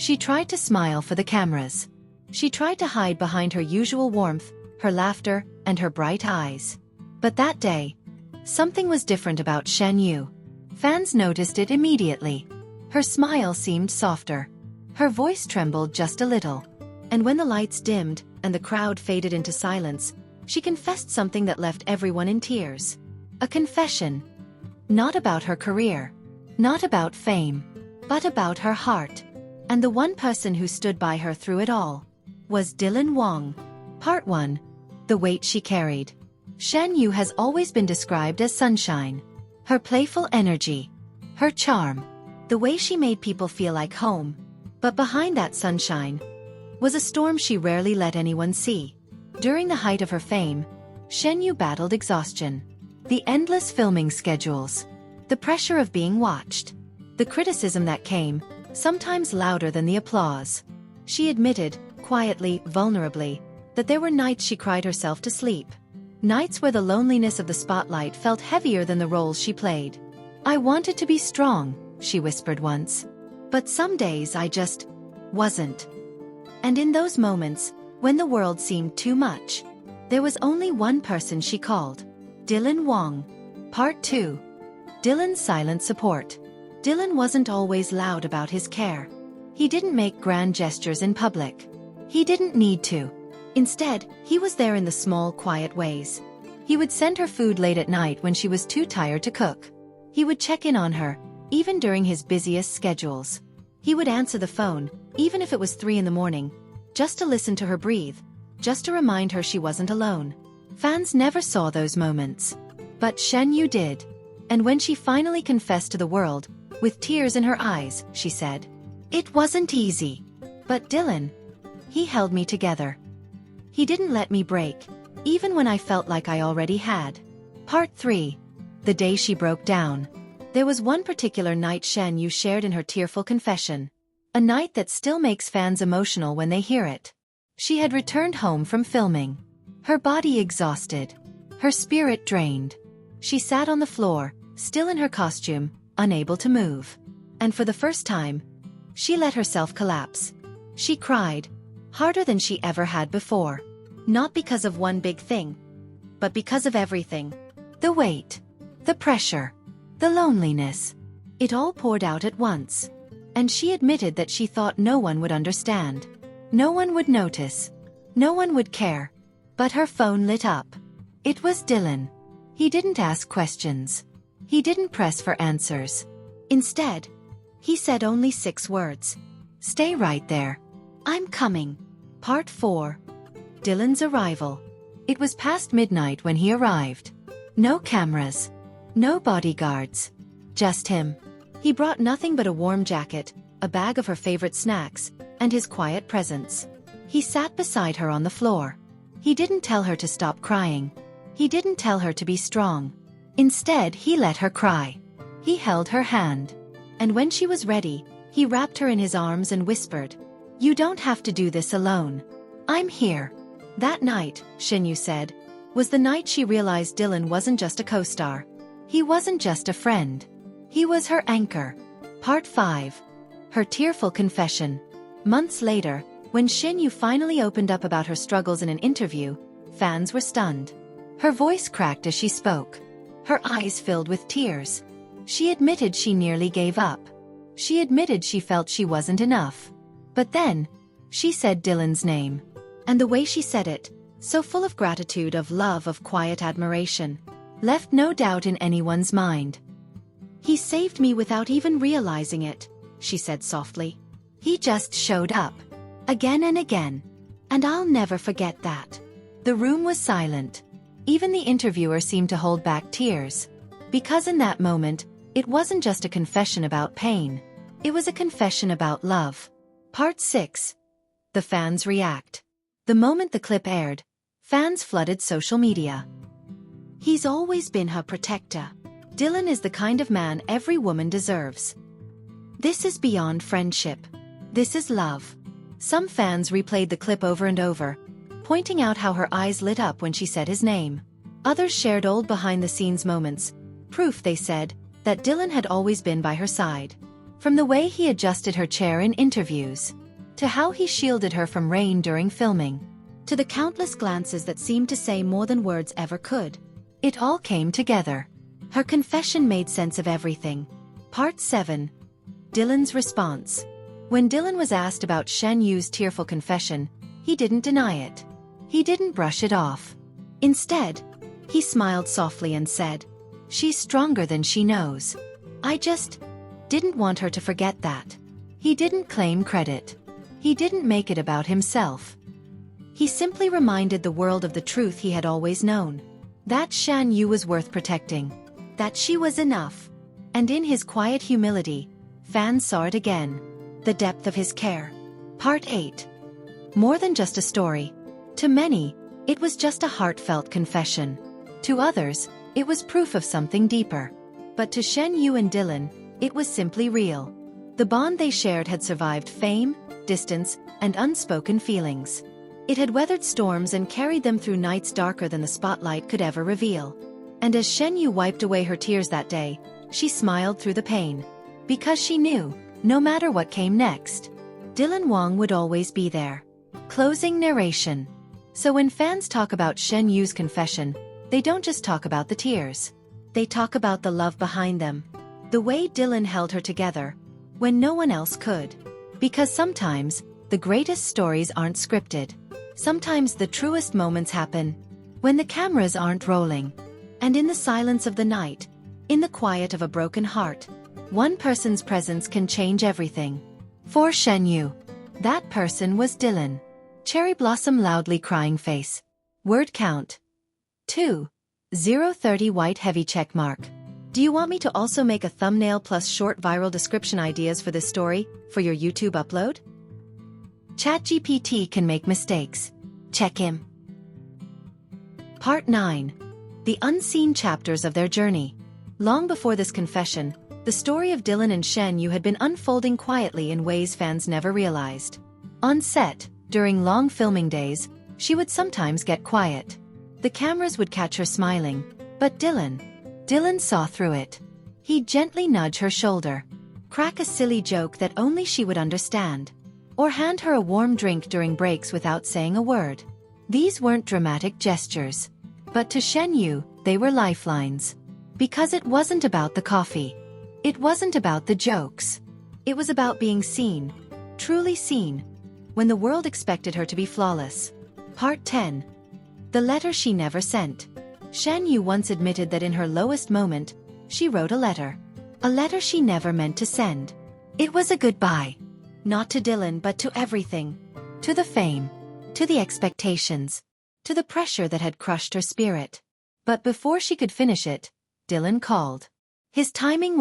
She tried to smile for the cameras. She tried to hide behind her usual warmth, her laughter, and her bright eyes. But that day, something was different about Shen Yue. Fans noticed it immediately. Her smile seemed softer. Her voice trembled just a little. And when the lights dimmed and the crowd faded into silence, she confessed something that left everyone in tears. A confession. Not about her career. Not about fame. But about her heart. And the one person who stood by her through it all was Wang. Part 1. The weight she carried. Shen Yue has always been described as sunshine. Her playful energy. Her charm. The way she made people feel like home. But behind that sunshine was a storm she rarely let anyone see. During the height of her fame, Shen Yue battled exhaustion. The endless filming schedules. The pressure of being watched. The criticism that came, sometimes louder than the applause. She admitted, quietly, vulnerably, that there were nights she cried herself to sleep. Nights where the loneliness of the spotlight felt heavier than the roles she played. "I wanted to be strong," she whispered once. "But some days I just wasn't." And in those moments, when the world seemed too much, there was only one person she called. Wang. Part 2. Dylan's silent support. Dylan wasn't always loud about his care. He didn't make grand gestures in public. He didn't need to. Instead, he was there in the small, quiet ways. He would send her food late at night when she was too tired to cook. He would check in on her, even during his busiest schedules. He would answer the phone, even if it was 3 in the morning, just to listen to her breathe, just to remind her she wasn't alone. Fans never saw those moments. But Shen Yue did. And when she finally confessed to the world, with tears in her eyes, she said, "It wasn't easy. But Dylan, he held me together. He didn't let me break, even when I felt like I already had." Part 3. The day she broke down. There was one particular night Shen Yue shared in her tearful confession. A night that still makes fans emotional when they hear it. She had returned home from filming. Her body exhausted. Her spirit drained. She sat on the floor, still in her costume, unable to move. And for the first time, she let herself collapse. She cried, harder than she ever had before. Not because of one big thing, but because of everything. The weight. The pressure. The loneliness. It all poured out at once. And she admitted that she thought no one would understand. No one would notice. No one would care. But her phone lit up. It was Dylan. He didn't ask questions. He didn't press for answers. Instead, he said only 6 words. "Stay right there. I'm coming." Part 4. Dylan's arrival. It was past midnight when he arrived. No cameras. No bodyguards. Just him. He brought nothing but a warm jacket, a bag of her favorite snacks, and his quiet presence. He sat beside her on the floor. He didn't tell her to stop crying. He didn't tell her to be strong. Instead, he let her cry. He held her hand. And when she was ready, he wrapped her in his arms and whispered, "You don't have to do this alone. I'm here." That night, Shen Yue said, was the night she realized Dylan wasn't just a co-star. He wasn't just a friend. He was her anchor. Part 5. Her tearful confession. Months later, when Shen Yue finally opened up about her struggles in an interview, fans were stunned. Her voice cracked as she spoke. Her eyes filled with tears. She admitted she nearly gave up. She admitted she felt she wasn't enough. But then, she said Dylan's name. And the way she said it, so full of gratitude, of love, of quiet admiration, left no doubt in anyone's mind. "He saved me without even realizing it," she said softly. "He just showed up. Again and again. And I'll never forget that." The room was silent. Even the interviewer seemed to hold back tears. Because in that moment, it wasn't just a confession about pain. It was a confession about love. Part 6. The fans react. The moment the clip aired, fans flooded social media. "He's always been her protector. Dylan is the kind of man every woman deserves. This is beyond friendship. This is love." Some fans replayed the clip over and over, pointing out how her eyes lit up when she said his name. Others shared old behind-the-scenes moments, proof, they said, that Dylan had always been by her side. From the way he adjusted her chair in interviews, to how he shielded her from rain during filming, to the countless glances that seemed to say more than words ever could. It all came together. Her confession made sense of everything. Part 7. Dylan's response. When Dylan was asked about Shen Yue's tearful confession, he didn't deny it. He didn't brush it off. Instead, he smiled softly and said, "She's stronger than she knows. I just didn't want her to forget that." He didn't claim credit. He didn't make it about himself. He simply reminded the world of the truth he had always known. That Shen Yue was worth protecting. That she was enough. And in his quiet humility, fans saw it again. The depth of his care. Part 8. More than just a story. To many, it was just a heartfelt confession. To others, it was proof of something deeper. But to Shen Yue and Dylan, it was simply real. The bond they shared had survived fame, distance, and unspoken feelings. It had weathered storms and carried them through nights darker than the spotlight could ever reveal. And as Shen Yue wiped away her tears that day, she smiled through the pain. Because she knew, no matter what came next, Dylan Wang would always be there. Closing narration. So when fans talk about Shen Yue's confession, they don't just talk about the tears. They talk about the love behind them. The way Dylan held her together, when no one else could. Because sometimes, the greatest stories aren't scripted. Sometimes the truest moments happen when the cameras aren't rolling. And in the silence of the night, in the quiet of a broken heart, one person's presence can change everything. For Shen Yue, that person was Dylan. Cherry blossom loudly crying face. Word count. 2:030 white heavy check mark. Do you want me to also make a thumbnail plus short viral description ideas for this story, for your YouTube upload? ChatGPT can make mistakes. Check him. Part 9. The unseen chapters of their journey. Long before this confession, the story of Dylan and Shen Yue had been unfolding quietly in ways fans never realized. On set, during long filming days, she would sometimes get quiet. The cameras would catch her smiling, but Dylan saw through it. He'd gently nudge her shoulder, crack a silly joke that only she would understand, or hand her a warm drink during breaks without saying a word. These weren't dramatic gestures, but to Shen Yue, they were lifelines. Because it wasn't about the coffee. It wasn't about the jokes. It was about being seen, truly seen, when the world expected her to be flawless. Part 10. The letter she never sent. Shen Yue once admitted that in her lowest moment, she wrote a letter. A letter she never meant to send. It was a goodbye. Not to Dylan but to everything. To the fame. To the expectations. To the pressure that had crushed her spirit. But before she could finish it, Dylan called. His timing was